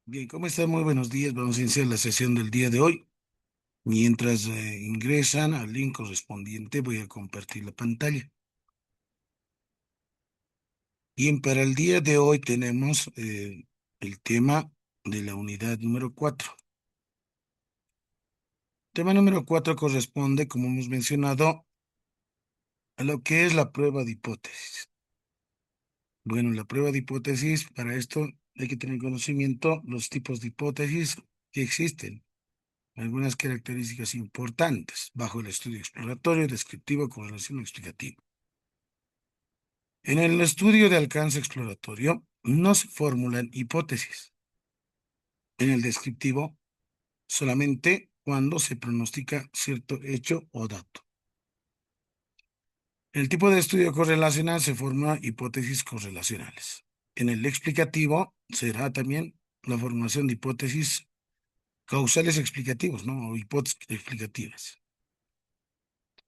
Bien, ¿cómo están? Muy buenos días. Vamos a iniciar la sesión del día de hoy. Mientras ingresan al link correspondiente, voy a compartir la pantalla. Bien, para el día de hoy tenemos el tema de la unidad número 4. Tema número 4 corresponde, como hemos mencionado, a lo que es la prueba de hipótesis. Bueno, la prueba de hipótesis, para esto hay que tener conocimiento los tipos de hipótesis que existen. Algunas características importantes bajo el estudio exploratorio, descriptivo, correlación explicativo. En el estudio de alcance exploratorio no se formulan hipótesis. En el descriptivo, solamente cuando se pronostica cierto hecho o dato. En el tipo de estudio correlacional se formulan hipótesis correlacionales. En el explicativo será también la formulación de hipótesis causales explicativos, ¿no? O hipótesis explicativas.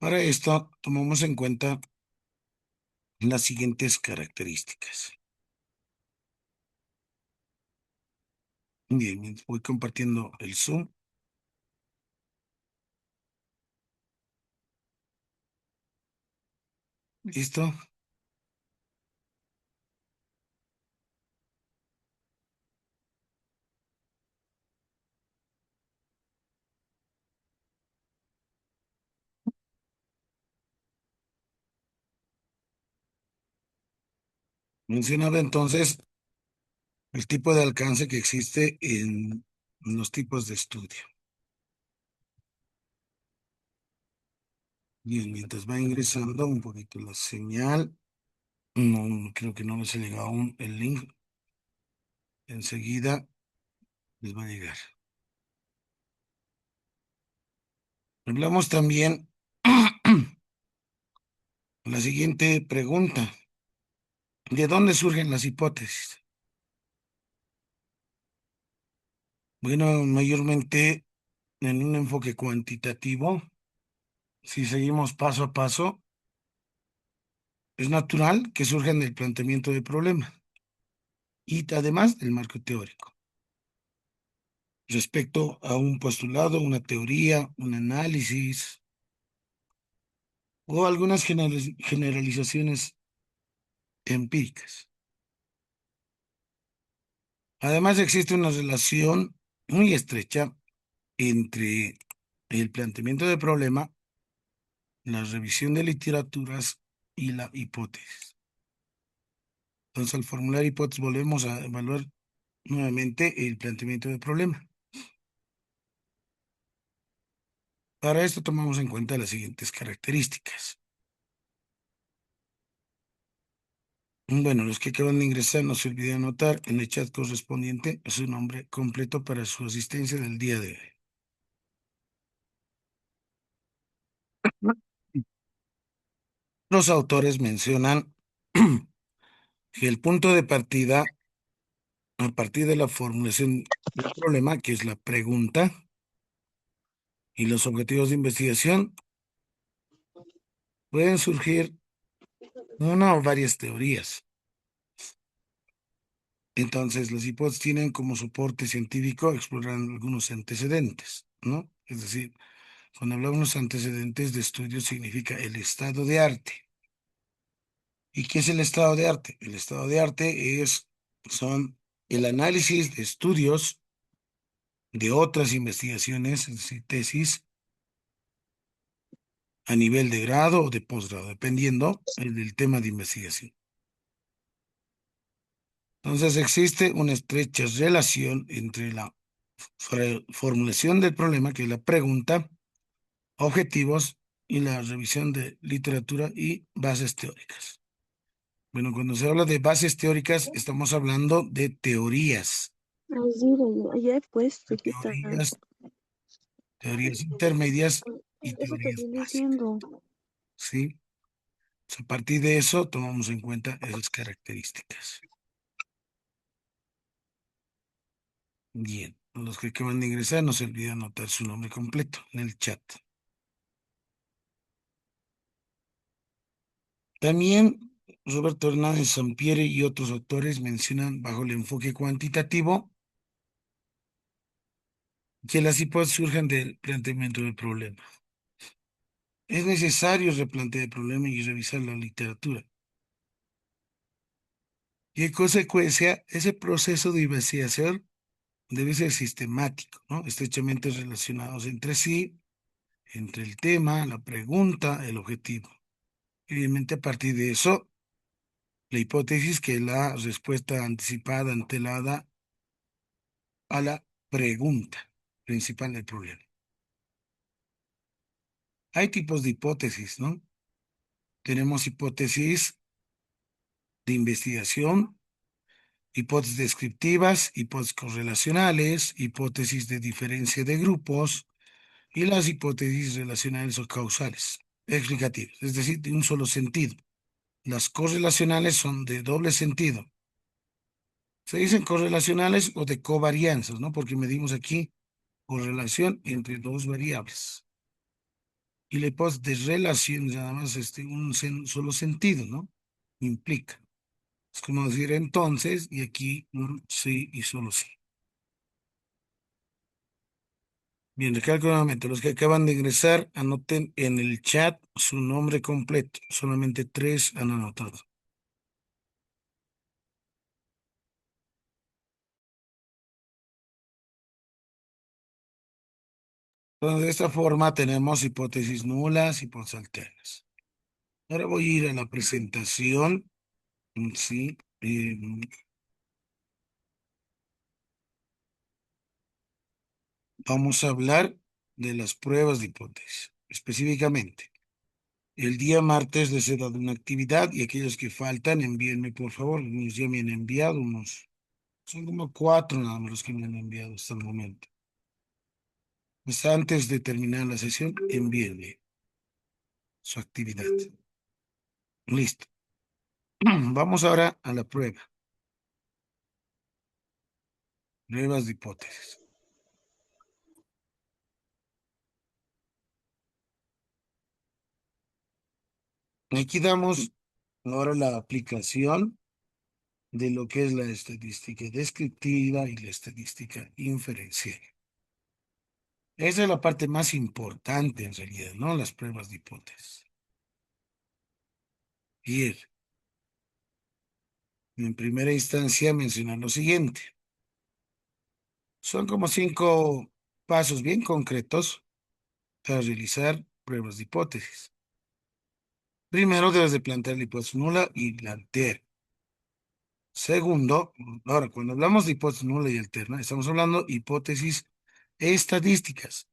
Para esto, tomamos en cuenta las siguientes características. Bien, voy compartiendo el Zoom. ¿Listo? Mencionaba entonces el tipo de alcance que existe en los tipos de estudio. Bien, mientras va ingresando un poquito la señal, creo que no les ha llegado aún el link. Enseguida les va a llegar. Hablamos también la siguiente pregunta. ¿De dónde surgen las hipótesis? Bueno, mayormente en un enfoque cuantitativo, si seguimos paso a paso, es natural que surjan del planteamiento del problema y además del marco teórico. Respecto a un postulado, una teoría, un análisis o algunas generalizaciones empíricas. Además, existe una relación muy estrecha entre el planteamiento del problema, la revisión de literaturas y la hipótesis. Entonces, al formular hipótesis, volvemos a evaluar nuevamente el planteamiento del problema. Para esto tomamos en cuenta las siguientes características. Bueno, los que acaban de ingresar, no se olviden anotar en el chat correspondiente su nombre completo para su asistencia del día de hoy. Los autores mencionan que el punto de partida, a partir de la formulación del problema, que es la pregunta, y los objetivos de investigación, pueden surgir una o varias teorías. Entonces, las hipótesis tienen como soporte científico explorar algunos antecedentes, ¿no? Es decir, cuando hablamos de antecedentes de estudio significa el estado de arte. ¿Y qué es el estado de arte? El estado de arte son el análisis de estudios de otras investigaciones, es decir, tesis, a nivel de grado o de posgrado, dependiendo del tema de investigación. Entonces existe una estrecha relación entre la formulación del problema, que es la pregunta, objetivos y la revisión de literatura y bases teóricas. Bueno, cuando se habla de bases teóricas, estamos hablando de teorías, Así ya he puesto, hijita. teorías, teorías intermedias y Eso te teorías viene básicas, diciendo. ¿sí? A partir de eso, tomamos en cuenta esas características. Bien, los que acaban de ingresar, no se olviden anotar su nombre completo en el chat. También Roberto Hernández Sampieri y otros autores mencionan bajo el enfoque cuantitativo que las hipótesis surjan del planteamiento del problema. Es necesario replantear el problema y revisar la literatura. Y en consecuencia, ese proceso de investigación debe ser sistemático, ¿no? Estrechamente relacionados entre sí, entre el tema, la pregunta, el objetivo. Evidentemente, a partir de eso, la hipótesis que es la respuesta anticipada, antelada a la pregunta principal del problema. Hay tipos de hipótesis, ¿no? Tenemos hipótesis de investigación, hipótesis descriptivas, hipótesis correlacionales, hipótesis de diferencia de grupos y las hipótesis relacionales o causales, explicativas, es decir, de un solo sentido. Las correlacionales son de doble sentido. Se dicen correlacionales o de covarianzas, ¿no? Porque medimos aquí correlación entre dos variables. Y la hipótesis de relación, nada más solo sentido, ¿no? Implica. Es como decir entonces, y aquí un sí y solo sí. Bien, recalco nuevamente, los que acaban de ingresar, anoten en el chat su nombre completo. Solamente tres han anotado. Entonces, de esta forma tenemos hipótesis nulas, hipótesis alternas. Ahora voy a ir a la presentación. Sí. Vamos a hablar de las pruebas de hipótesis. Específicamente, el día martes les he dado una actividad y aquellos que faltan, envíenme por favor. Ya me han enviado unos. Son como cuatro nada más los que me han enviado hasta el momento. Pues antes de terminar la sesión, envíenme su actividad. Listo. Vamos ahora a la prueba. Pruebas de hipótesis. Aquí damos ahora la aplicación de lo que es la estadística descriptiva y la estadística inferencial. Esa es la parte más importante en realidad, ¿no? Las pruebas de hipótesis. Bien, en primera instancia mencionar lo siguiente. Son como 5 pasos bien concretos para realizar pruebas de hipótesis. Primero debes de plantear la hipótesis nula y la alterna. Segundo, ahora cuando hablamos de hipótesis nula y alterna, estamos hablando de hipótesis estadísticas.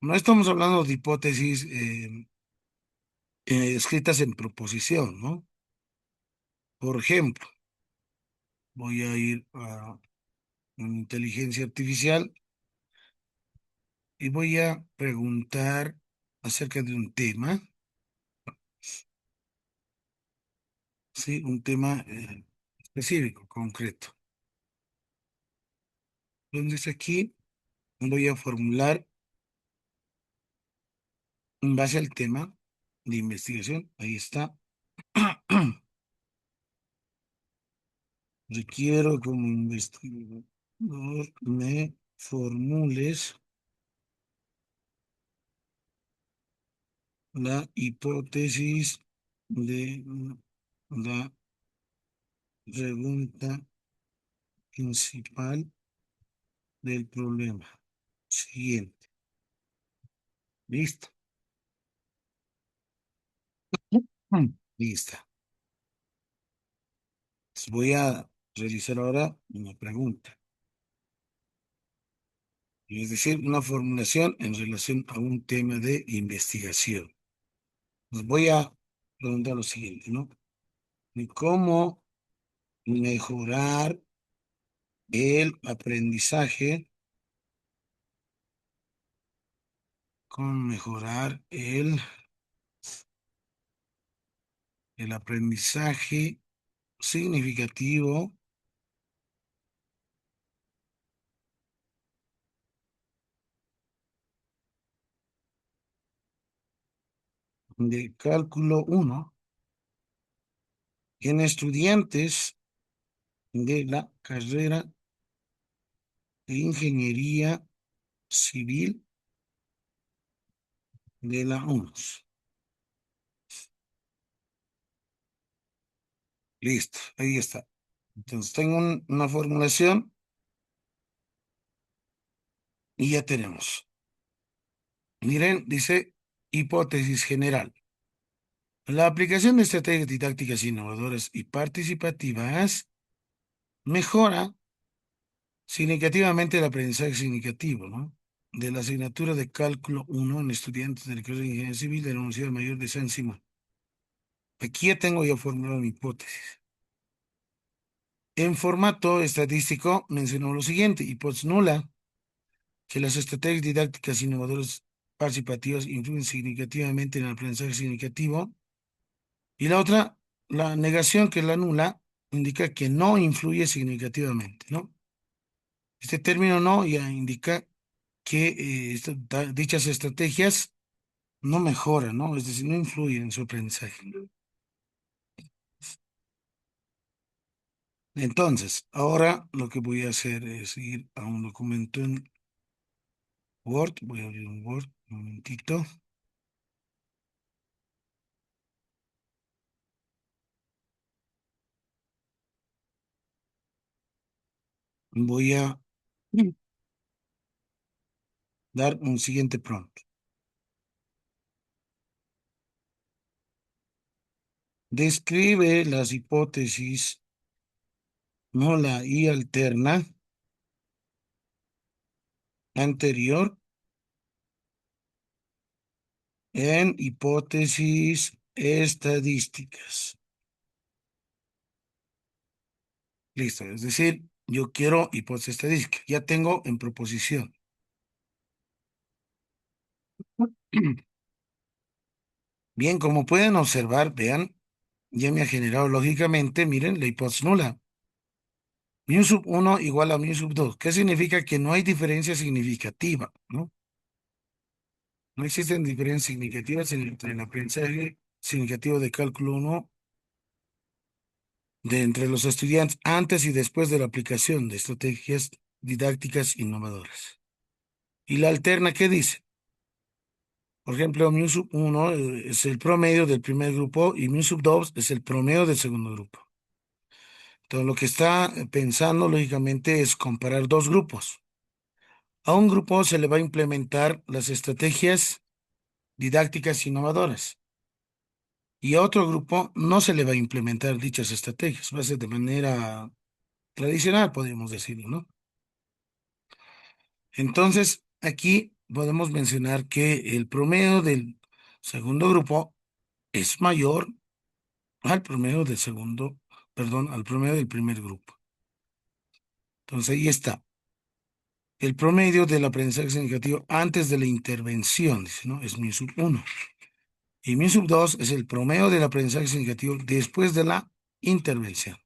No estamos hablando de hipótesis escritas en proposición, ¿no? Por ejemplo, voy a ir a inteligencia artificial y voy a preguntar acerca de un tema, ¿sí? Un tema específico, concreto. Entonces aquí voy a formular en base al tema de investigación. Ahí está. Requiero como investigador me formules la hipótesis de la pregunta principal del problema. Siguiente. ¿Listo? Lista. Voy a realizar ahora una pregunta, es decir, una formulación en relación a un tema de investigación. Les voy a preguntar lo siguiente, ¿no? ¿Y cómo mejorar el aprendizaje? ¿Cómo mejorar el aprendizaje significativo de cálculo uno en estudiantes de la carrera de ingeniería civil de la UNOS. Listo, ahí está. Entonces tengo una formulación y ya tenemos. Miren, dice hipótesis general. La aplicación de estrategias didácticas innovadoras y participativas mejora significativamente el aprendizaje significativo, ¿no? De la asignatura de cálculo 1 en estudiantes del curso de Ingeniería Civil de la Universidad Mayor de San Simón. Aquí ya tengo yo formulado mi hipótesis. En formato estadístico mencionó lo siguiente: hipótesis nula, que las estrategias didácticas innovadoras participativas influyen significativamente en el aprendizaje significativo. Y la otra, la negación, que es la nula, indica que no influye significativamente, ¿no? Este término no ya indica que dichas estrategias no mejoran, ¿no? Es decir, no influyen en su aprendizaje. Entonces, ahora lo que voy a hacer es ir a un documento en Word. Voy a abrir un Word, un momentito. Voy a dar un siguiente prompt. Describe las hipótesis nula y alterna anterior en hipótesis estadísticas. Listo, es decir, yo quiero hipótesis estadística. Ya tengo en proposición. Bien, como pueden observar, vean, ya me ha generado lógicamente, miren, la hipótesis nula. Mu sub 1 igual a mu sub 2. ¿Qué significa? Que no hay diferencia significativa, ¿no? No existen diferencias significativas entre el aprendizaje significativo de cálculo 1 de entre los estudiantes antes y después de la aplicación de estrategias didácticas innovadoras. Y la alterna, ¿qué dice? Por ejemplo, mu sub 1 es el promedio del primer grupo y mu sub 2 es el promedio del segundo grupo. Entonces, lo que está pensando, lógicamente, es comparar dos grupos. A un grupo se le va a implementar las estrategias didácticas innovadoras y a otro grupo no se le va a implementar dichas estrategias. Va a ser de manera tradicional, podríamos decirlo, ¿no? Entonces, aquí podemos mencionar que el promedio del segundo grupo es mayor al promedio del segundo, perdón, al promedio del primer grupo. Entonces, ahí está. El promedio del aprendizaje significativo antes de la intervención, dice, ¿no? Es mi sub 1. Y mi sub 2 es el promedio del aprendizaje significativo después de la intervención.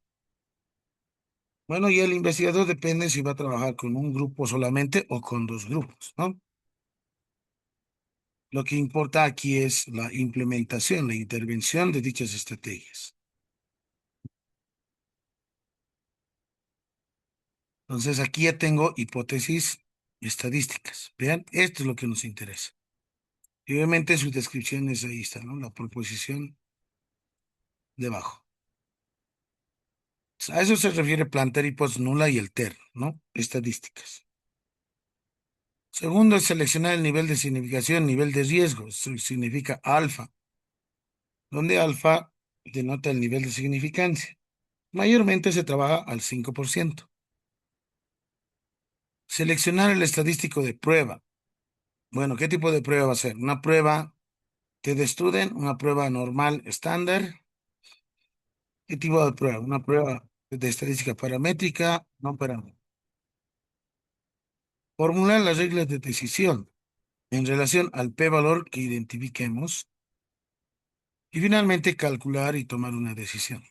Bueno, y el investigador depende si va a trabajar con un grupo solamente o con dos grupos, ¿no? Lo que importa aquí es la implementación, la intervención de dichas estrategias. Entonces, aquí ya tengo hipótesis estadísticas. Vean, esto es lo que nos interesa. Y obviamente sus descripciones ahí están, ¿no? La proposición debajo. A eso se refiere plantear hipótesis nula y alterna, ¿no? Estadísticas. Segundo es seleccionar el nivel de significación, nivel de riesgo. Eso significa alfa, donde alfa denota el nivel de significancia. Mayormente se trabaja al 5%. Seleccionar el estadístico de prueba. Bueno, ¿qué tipo de prueba va a ser? Una prueba de Student, una prueba normal estándar. ¿Qué tipo de prueba? Una prueba de estadística paramétrica, no paramétrica. Formular las reglas de decisión en relación al p-valor que identifiquemos. Y finalmente calcular y tomar una decisión.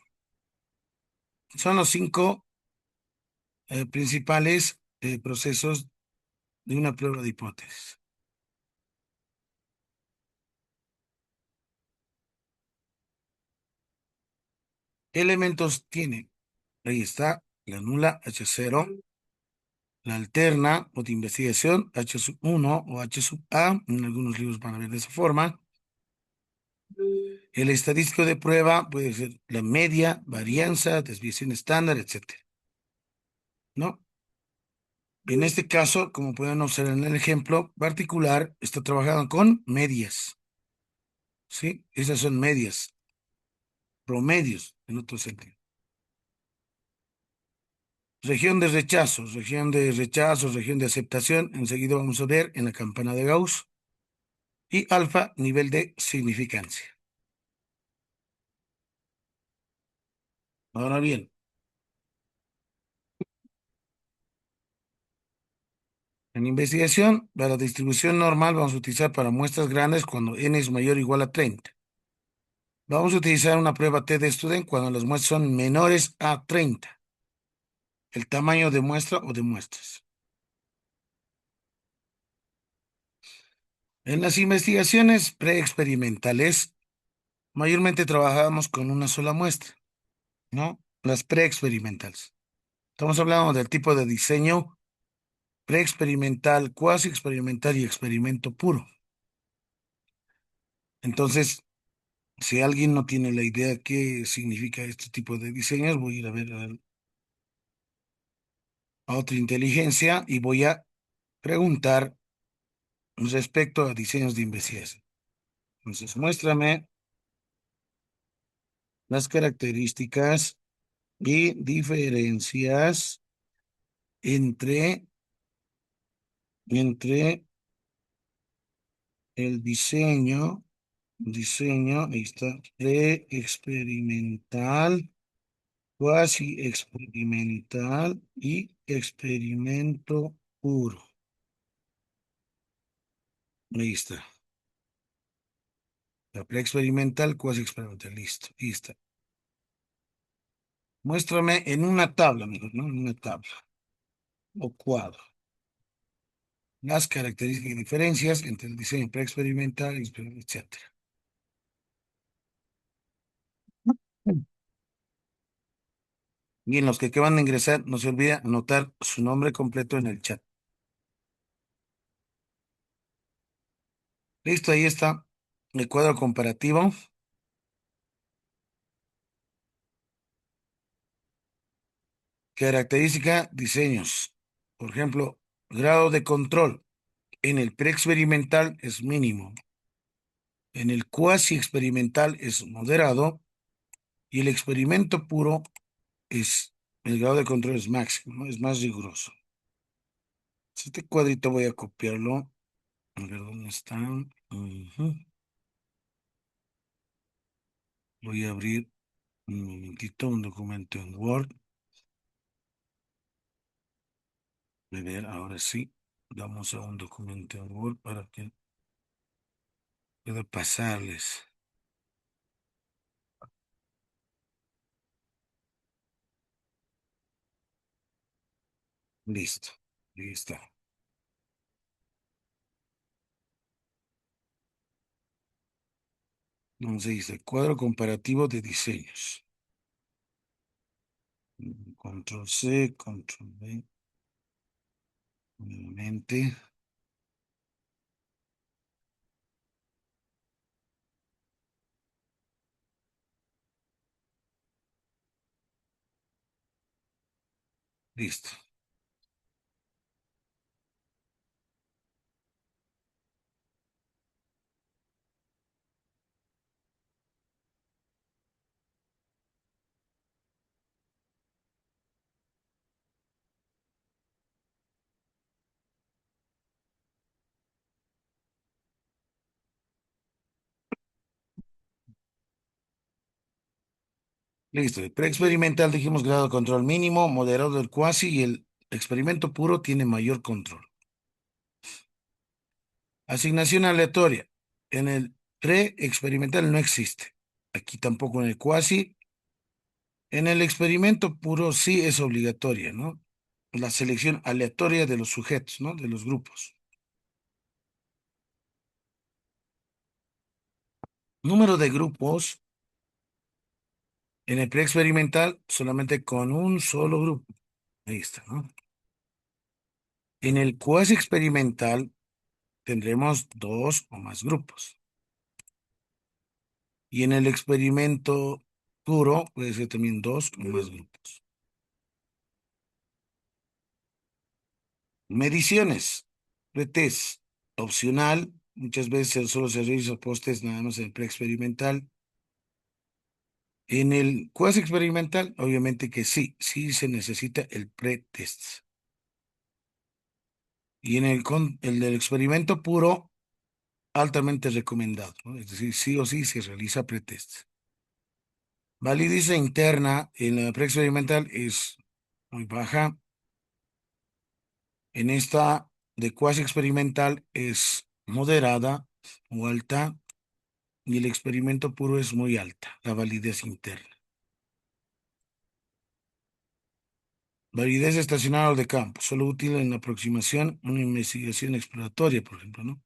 Son los cinco principales procesos de una prueba de hipótesis. ¿Qué elementos tiene? Ahí está la nula H0, La alterna o de investigación, H sub 1 o H sub A, en algunos libros van a ver de esa forma. El estadístico de prueba puede ser la media, varianza, desviación estándar, etcétera, ¿no? En este caso, como pueden observar en el ejemplo particular, está trabajando con medias, ¿sí? Esas son medias, promedios, en otro sentido. Región de rechazo, región de aceptación. Enseguida vamos a ver en la campana de Gauss. Y alfa, nivel de significancia. Ahora bien, en investigación, para la distribución normal vamos a utilizar para muestras grandes cuando n es mayor o igual a 30. Vamos a utilizar una prueba T de student cuando las muestras son menores a 30. El tamaño de muestra o de muestras. En las investigaciones preexperimentales, mayormente trabajamos con una sola muestra, ¿no? Las preexperimentales. Estamos hablando del tipo de diseño preexperimental, cuasi experimental y experimento puro. Entonces, si alguien no tiene la idea qué significa este tipo de diseños, voy a ir a ver a otra inteligencia y voy a preguntar respecto a diseños de investigación. Entonces, muéstrame las características y diferencias entre, entre el ahí está, pre-experimental, cuasi experimental y experimento puro. Ahí está. La pre-experimental, cuasi experimental. Listo. Ahí está. Muéstrame en una tabla, mejor, ¿no? En una tabla o cuadro. Las características y diferencias entre el diseño pre-experimental y etcétera. Y en los que acaban de ingresar, no se olvide anotar su nombre completo en el chat. Listo, ahí está el cuadro comparativo. Característica, diseños. Por ejemplo, grado de control. En el preexperimental es mínimo. En el cuasi experimental es moderado. Y el experimento puro es, el grado de control es máximo, ¿no? Es más riguroso. Este cuadrito voy a copiarlo. A ver dónde está. Ujú. Voy a abrir un momentito un documento en Word. A ver, ahora sí. Vamos a un documento en Word para que pueda pasarles. Listo. Ahí está. Entonces dice cuadro comparativo de diseños. Control C, control V. Nuevamente. Listo. Listo. El preexperimental dijimos grado de control mínimo, moderado del cuasi y el experimento puro tiene mayor control. Asignación aleatoria. En el pre-experimental no existe. Aquí tampoco en el cuasi. En el experimento puro sí es obligatoria, ¿no? La selección aleatoria de los sujetos, ¿no? De los grupos. Número de grupos en el pre-experimental solamente con un solo grupo. Ahí está, ¿no? En el cuasi experimental tendremos dos o más grupos. Y en el experimento puro puede ser también dos o más grupos. Mediciones. Pretest. Opcional. Muchas veces solo se realiza post-test nada más en el preexperimental. En el cuasi experimental, obviamente que sí, sí se necesita el pretest. Y en el del experimento puro, altamente recomendado, ¿no? Es decir, sí o sí se realiza pretest. Validez interna en la preexperimental es muy baja. En esta de cuasi experimental es moderada o alta y el experimento puro es muy alta, la validez interna. Validez estacional o de campo, solo útil en la aproximación, una investigación exploratoria, por ejemplo, ¿no?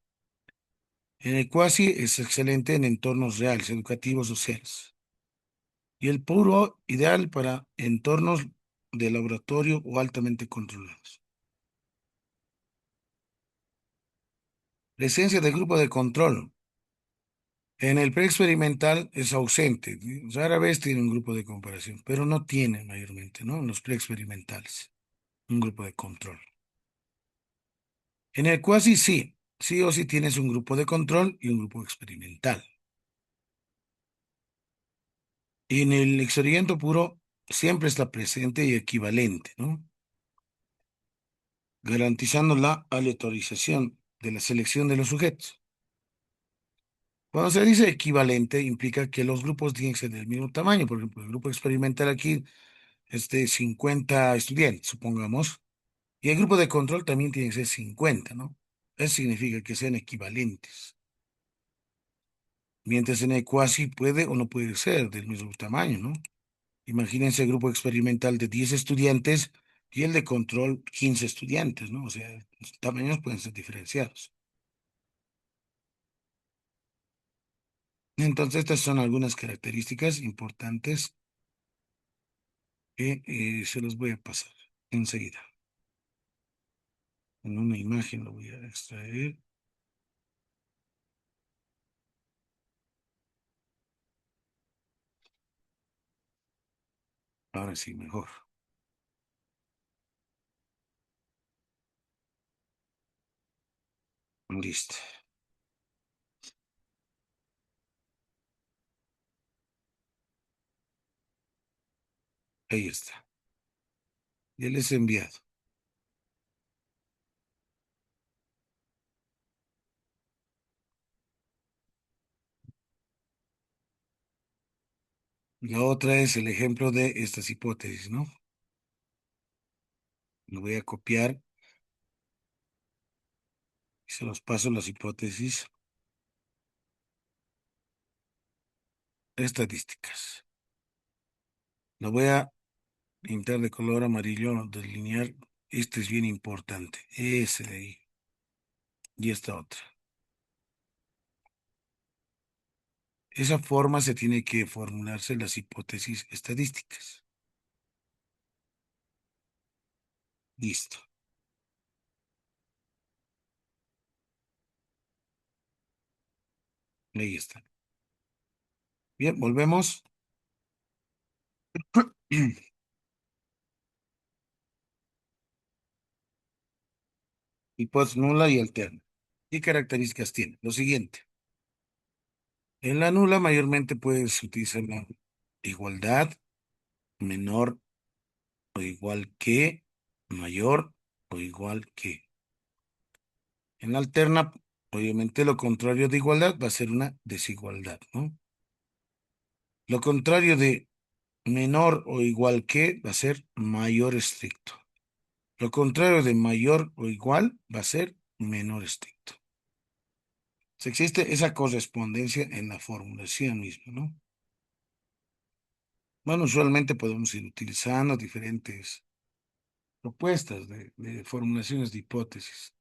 En el cuasi es excelente en entornos reales, educativos, sociales. Y el puro, ideal para entornos de laboratorio o altamente controlados. Presencia del grupo de control. En el preexperimental es ausente. Rara vez tiene un grupo de comparación, pero no tiene mayormente, ¿no? En los preexperimentales, un grupo de control. En el cuasi sí, sí o sí tienes un grupo de control y un grupo experimental. Y en el experimento puro siempre está presente y equivalente, ¿no? Garantizando la aleatorización de la selección de los sujetos. Cuando se dice equivalente, implica que los grupos tienen que ser del mismo tamaño. Por ejemplo, el grupo experimental aquí es de 50 estudiantes, supongamos, y el grupo de control también tiene que ser 50, ¿no? Eso significa que sean equivalentes. Mientras en el cuasi puede o no puede ser del mismo tamaño, ¿no? Imagínense el grupo experimental de 10 estudiantes y el de control 15 estudiantes, ¿no? O sea, los tamaños pueden ser diferenciados. Entonces, estas son algunas características importantes que se los voy a pasar enseguida. En una imagen lo voy a extraer. Ahora sí, mejor. Listo. Ahí está. Ya les he enviado. La otra es el ejemplo de estas hipótesis, ¿no? Lo voy a copiar y se los paso las hipótesis estadísticas. Lo voy a pintar de color amarillo, delinear. Este es bien importante. Ese de ahí. Y esta otra. Esa forma se tiene que formularse las hipótesis estadísticas. Listo. Ahí está. Bien, volvemos. Hipótesis nula y alterna. ¿Qué características tiene? Lo siguiente. En la nula mayormente puedes utilizar la igualdad, menor o igual que, mayor o igual que. En la alterna, obviamente lo contrario de igualdad va a ser una desigualdad, ¿no? Lo contrario de menor o igual que va a ser mayor estricto. Lo contrario de mayor o igual va a ser menor estricto. Si existe esa correspondencia en la formulación misma, ¿no? Bueno, usualmente podemos ir utilizando diferentes propuestas de formulaciones de hipótesis.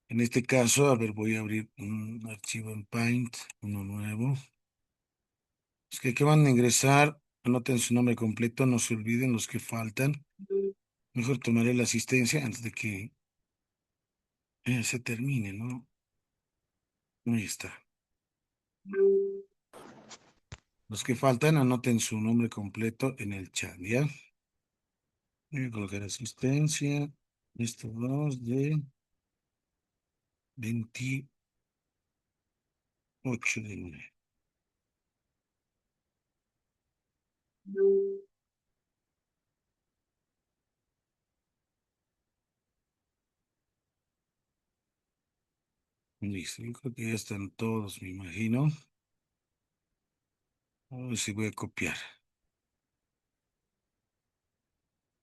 En este caso, a ver, voy a abrir un archivo en Paint, uno nuevo. Los que van a ingresar, anoten su nombre completo, no se olviden los que faltan. Mejor tomaré la asistencia antes de que Se termine, ¿no? Ahí está. Los que faltan, anoten su nombre completo en el chat, ¿ya? Voy a colocar asistencia. Estos dos de 28 de 9. Listo, yo creo que ya están todos, me imagino. A ver si voy a copiar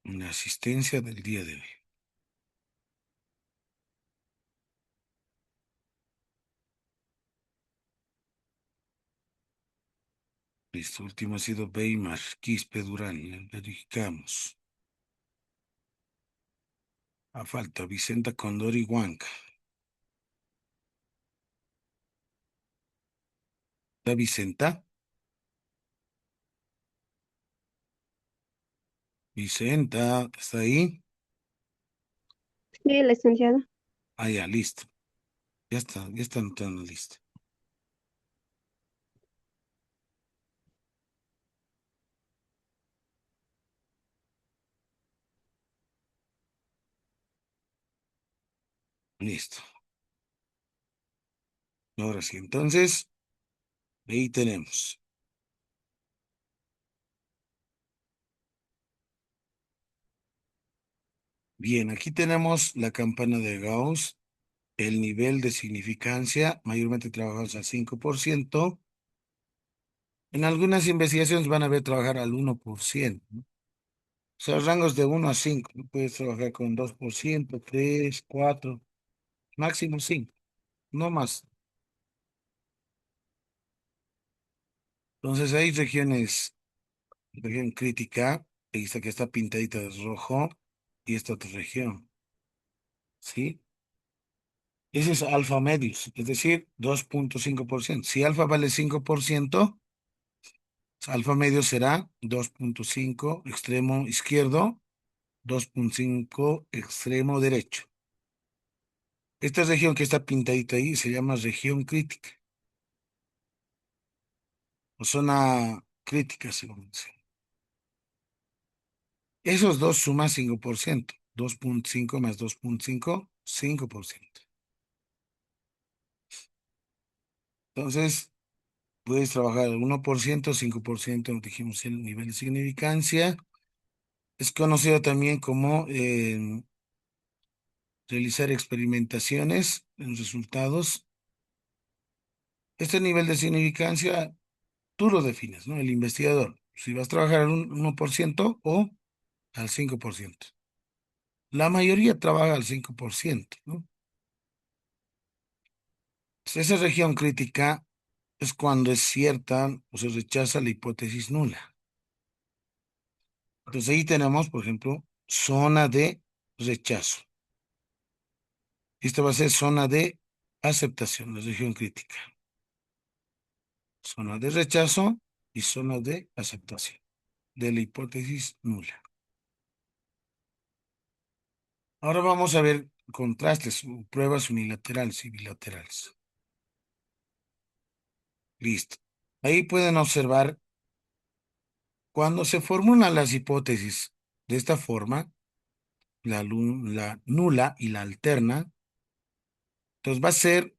una asistencia del día de hoy. Listo, último ha sido Weimar, Quispe, Durán. Ya verificamos. A falta Vicenta, Condori y Huanca. ¿Está Vicenta? Vicenta, ¿está ahí? Sí, licenciada. Ah, ya, listo. Ya está anotando listo. Listo. Ahora sí, entonces, ahí tenemos. Bien, aquí tenemos la campana de Gauss, el nivel de significancia, mayormente trabajamos al 5%. En algunas investigaciones van a ver trabajar al 1%, ¿no? O sea, rangos de 1 a 5. ¿No? Puedes trabajar con 2%, 3, 4, máximo 5, no más. Entonces hay regiones, región crítica, ahí está que está pintadita de rojo, y esta otra región, ¿sí? Ese es alfa medios, es decir, 2,5%. Si alfa vale 5%, alfa medio será 2,5 extremo izquierdo, 2,5 extremo derecho. Esta región que está pintadita ahí se llama región crítica o zona crítica, según dice. Esos dos suman 5%. 2,5 más 2,5, 5%. Entonces, puedes trabajar el 1%, 5%, dijimos el nivel de significancia. Es conocido también como realizar experimentaciones en resultados. Este nivel de significancia tú lo defines, ¿no? El investigador. Si vas a trabajar al 1% o al 5%. La mayoría trabaja al 5%, ¿no? Entonces, esa región crítica es cuando es cierta o se rechaza la hipótesis nula. Entonces ahí tenemos, por ejemplo, zona de rechazo. Esta va a ser zona de aceptación, la región crítica. Zona de rechazo y zona de aceptación de la hipótesis nula. Ahora vamos a ver contrastes, pruebas unilaterales y bilaterales. Listo. Ahí pueden observar cuando se formulan las hipótesis de esta forma, la nula y la alterna, entonces va a ser,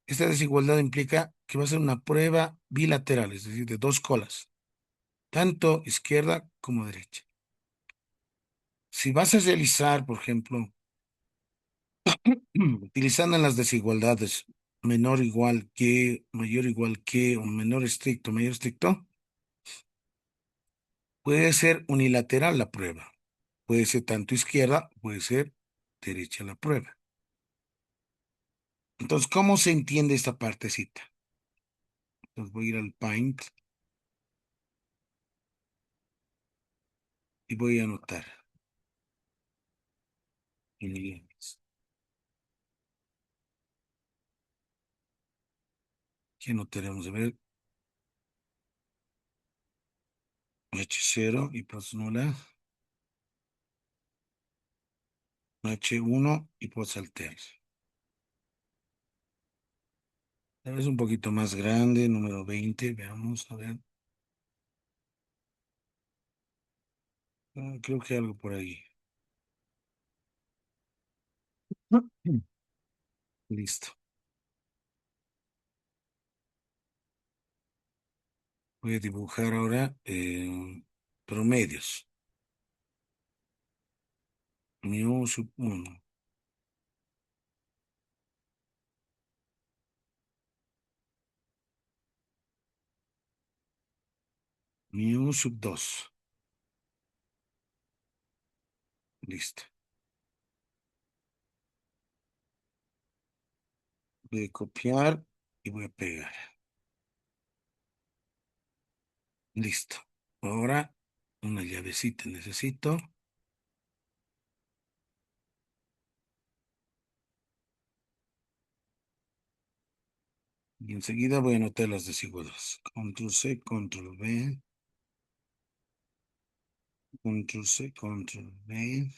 esta desigualdad implica que va a ser una prueba bilateral, es decir, de dos colas, tanto izquierda como derecha. Si vas a realizar, por ejemplo, utilizando las desigualdades menor igual que, mayor igual que, o menor estricto, mayor estricto, puede ser unilateral la prueba. Puede ser tanto izquierda, puede ser derecha la prueba. Entonces, ¿cómo se entiende esta partecita? Entonces voy a ir al Paint y voy a anotar en líneas. Aquí anotaremos, a ver, H0 y pues nula, H1 y pues alter. Es un poquito más grande, número 20. Veamos, a ver. Creo que algo por ahí. Mm. Listo. Voy a dibujar ahora promedios. Mu sub 1, mu sub 2. Listo. Voy a copiar y voy a pegar. Listo. Ahora una llavecita necesito. Y enseguida voy a anotar las desigualdades. Control C, control V, control C, control V.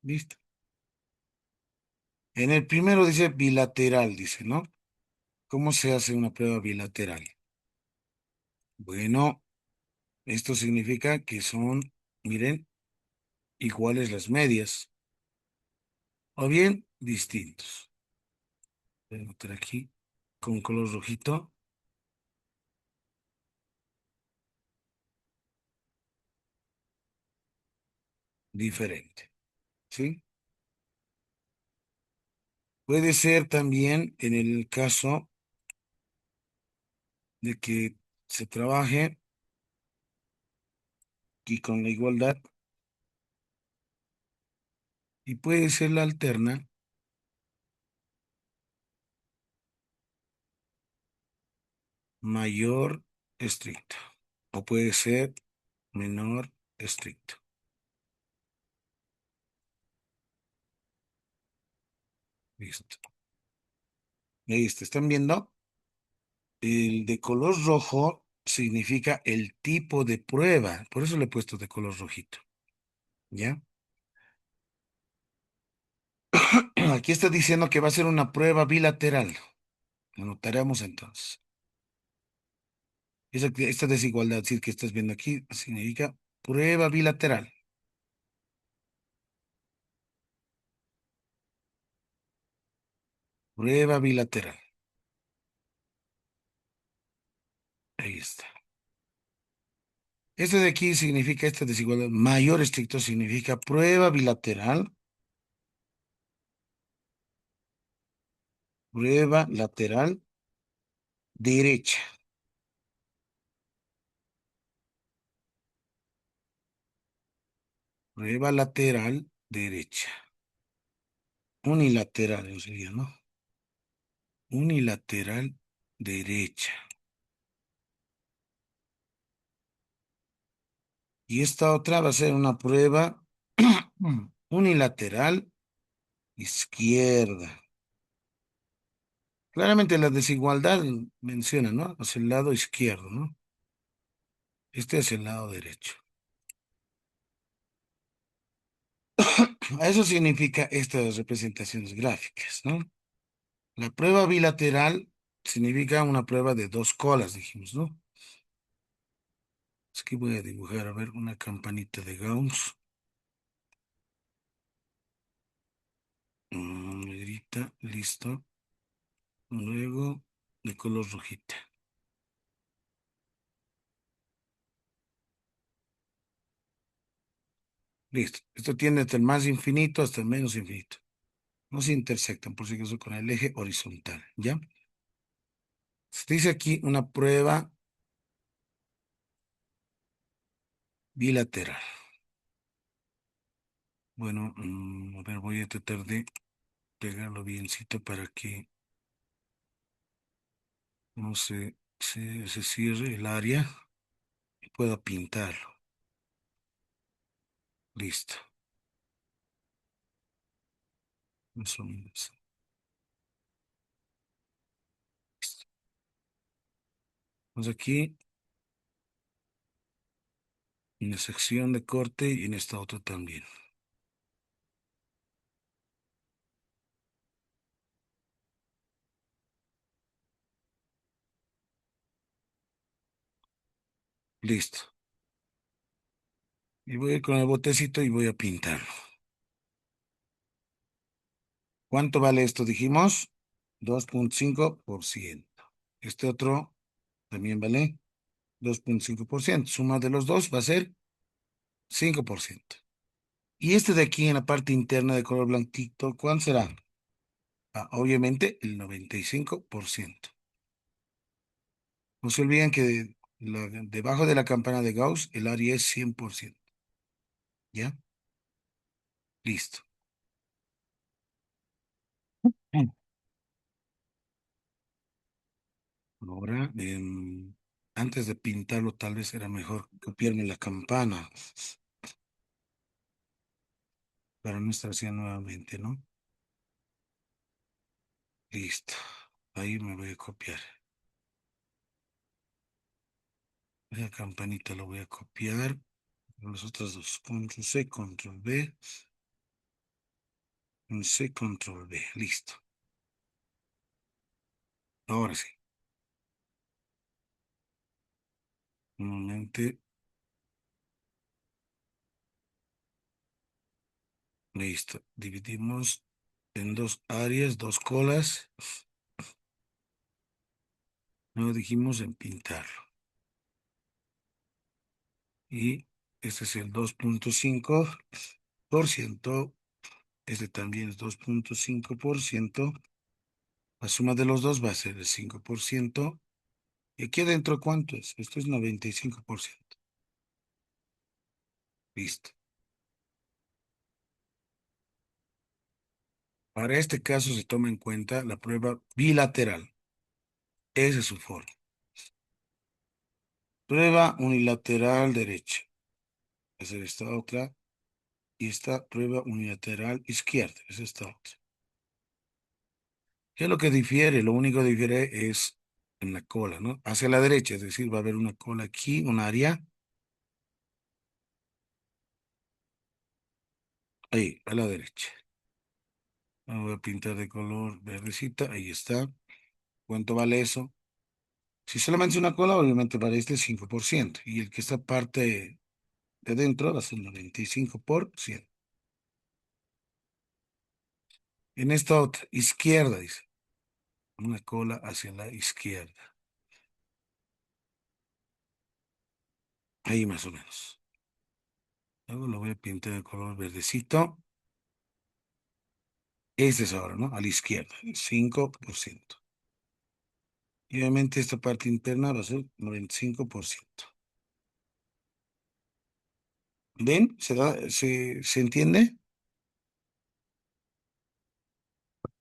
Listo. En el primero dice bilateral, dice, ¿no? ¿Cómo se hace una prueba bilateral? Bueno, esto significa que son, miren, iguales las medias, o bien distintos. Voy a anotar aquí con color rojito, diferente, ¿sí? Puede ser también en el caso de que se trabaje aquí con la igualdad y puede ser la alterna mayor estricto o puede ser menor estricto. Listo. Ahí está, ¿están viendo? El de color rojo significa el tipo de prueba, por eso le he puesto de color rojito, ¿ya? Aquí está diciendo que va a ser una prueba bilateral. Lo notaremos entonces. Esta desigualdad, sí, que estás viendo aquí, significa prueba bilateral. Prueba bilateral. Ahí está. Este de aquí significa esta desigualdad. Mayor estricto significa prueba bilateral. Prueba lateral derecha. Prueba lateral derecha. Unilateral, en serio, ¿no? Unilateral derecha. Y esta otra va a ser una prueba unilateral izquierda. Claramente la desigualdad menciona, ¿no? Hacia el lado izquierdo, ¿no? Este es el lado derecho. Eso significa estas representaciones gráficas, ¿no? La prueba bilateral significa una prueba de dos colas, dijimos, ¿no? Aquí voy a dibujar, a ver, una campanita de Gauss. Negrita, listo. Luego de color rojita. Listo. Esto tiene desde el más infinito hasta el menos infinito. No se intersectan, por si acaso, con el eje horizontal, ¿ya? Se dice aquí una prueba bilateral. Bueno, a ver, voy a tratar de pegarlo biencito para que no se cierre el área y pueda pintarlo. Listo. Más o menos. Listo. Pues aquí en la sección de corte y en esta otra también. Listo. Y voy a ir con el botecito y voy a pintarlo. ¿Cuánto vale esto? Dijimos 2,5%. Este otro también vale 2,5%. Suma de los dos va a ser 5%. Y este de aquí en la parte interna de color blanquito, ¿cuánto será? Obviamente el 95%. No se olviden que debajo de la campana de Gauss el área es 100%. ¿Ya? Listo. Mm. Ahora, antes de pintarlo, tal vez era mejor copiarme la campana para no estar haciendo nuevamente, ¿no? Listo. Ahí me voy a copiar. La campanita lo voy a copiar. Los otros dos. Control C, Control V. C, Control V. Listo. Ahora sí. Nuevamente. Listo. Dividimos en dos áreas, dos colas. Luego dijimos en pintarlo. Y este es el 2,5%. Este también es 2,5%. La suma de los dos va a ser el 5%. ¿Y aquí adentro cuánto es? Esto es 95%. Listo. Para este caso se toma en cuenta la prueba bilateral. Esa es su forma. Prueba unilateral derecha. Esa es esta otra. Y esta prueba unilateral izquierda. Es esta otra. ¿Qué es lo que difiere? Lo único que difiere es en la cola, ¿no? Hacia la derecha, es decir, va a haber una cola aquí, un área. Ahí, a la derecha. Voy a pintar de color verdecita. Ahí está. ¿Cuánto vale eso? Si solamente es una cola, obviamente vale este 5%. Y el que está parte de dentro va a ser 95%. En esta otra, izquierda, dice. Una cola hacia la izquierda. Ahí más o menos. Luego lo voy a pintar de color verdecito. Este es ahora, ¿no? A la izquierda, el 5%. Y obviamente esta parte interna va a ser 95%. ¿Ven? ¿Se entiende?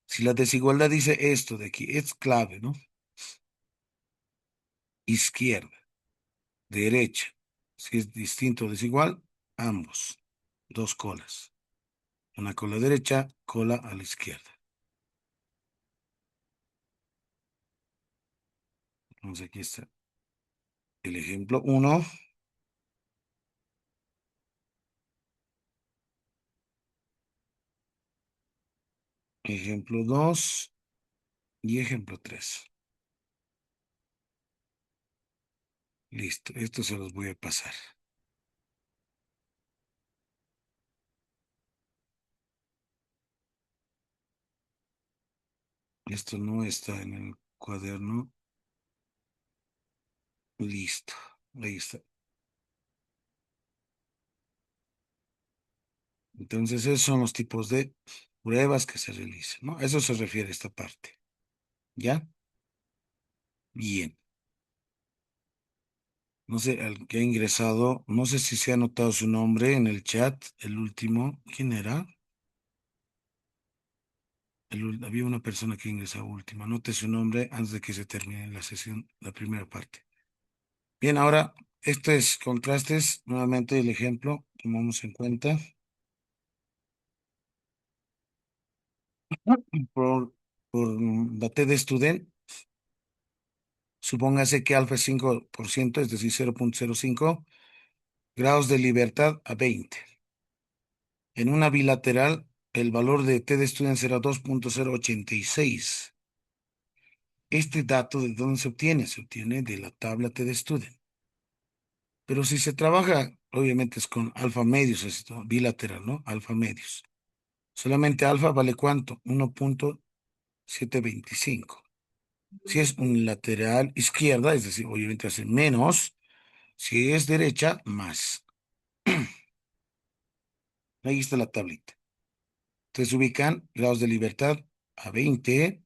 Si la desigualdad dice esto de aquí, es clave, ¿no? Izquierda, derecha. Si es distinto o desigual, ambos. Dos colas. Una cola derecha, cola a la izquierda. Entonces aquí está el ejemplo uno, ejemplo 2 y ejemplo 3. Listo, esto se los voy a pasar. Esto no está en el cuaderno. Listo, ahí está. Entonces, esos son los tipos de pruebas que se realizan, ¿no? A eso se refiere esta parte. ¿Ya? Bien. No sé, al que ha ingresado, no sé si se ha anotado su nombre en el chat, el último. ¿Quién era? Había una persona que ingresó último. Anote su nombre antes de que se termine la sesión, la primera parte. Bien, ahora, esto es contrastes. Nuevamente el ejemplo, tomamos en cuenta. Por, por la T de student, supóngase que alfa es 5%, es decir, 0,05 grados de libertad a 20. En una bilateral, el valor de T de student será 2,086. Este dato, ¿de dónde se obtiene? Se obtiene de la tabla T de student. Pero si se trabaja, obviamente es con alfa medios, esto, bilateral, ¿no? Alfa medios. Solamente alfa vale ¿cuánto? 1.725. Si es unilateral izquierda, es decir, obviamente hace menos. Si es derecha, más. Ahí está la tablita. Entonces ubican grados de libertad a 20.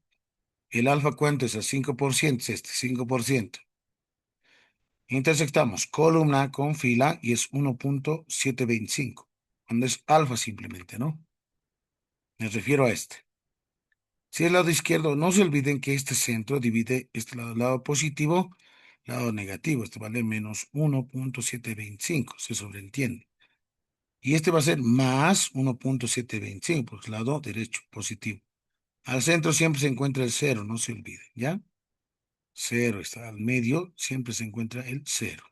El alfa, ¿cuánto es? A 5%, es este, 5%. Intersectamos columna con fila y es 1.725. Cuando es alfa simplemente, ¿no? Me refiero a este. Si es lado izquierdo, no se olviden que este centro divide este lado positivo, lado negativo. Este vale menos 1.725, se sobreentiende. Y este va a ser más 1.725, porque es lado derecho, positivo. Al centro siempre se encuentra el cero, no se olviden, ¿ya? Cero está al medio, siempre se encuentra el cero.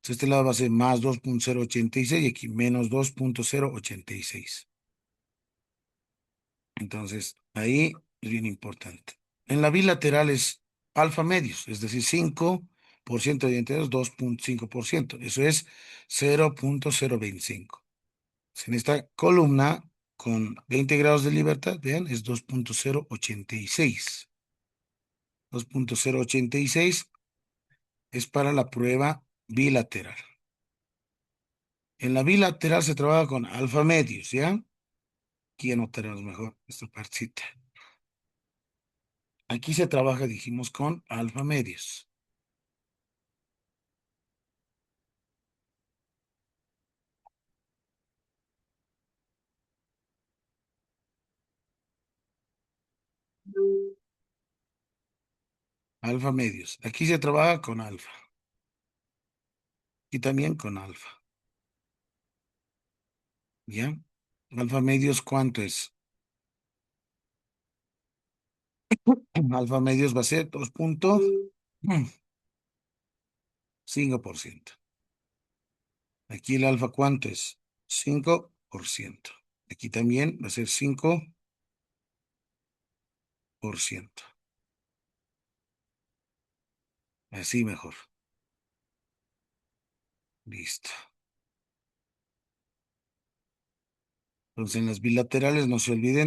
Entonces, este lado va a ser más 2.086 y aquí menos 2.086. Entonces, ahí es bien importante. En la bilateral es alfa medios, es decir, 5% de enteros, 2.5%. Eso es 0.025. En esta columna con 20 grados de libertad, vean, es 2.086. 2.086 es para la prueba bilateral. En la bilateral se trabaja con alfa medios, ¿ya? Aquí anotaremos mejor esta partecita. Aquí se trabaja, dijimos, con alfa medios. Alfa medios. Aquí se trabaja con alfa. Y también con alfa. ¿Ya? Alfa medios, ¿cuánto es? Alfa medios va a ser 2.5%. Aquí el alfa, ¿cuánto es? 5%. Aquí también va a ser 5%. Así mejor. Listo. Entonces en las bilaterales no se olviden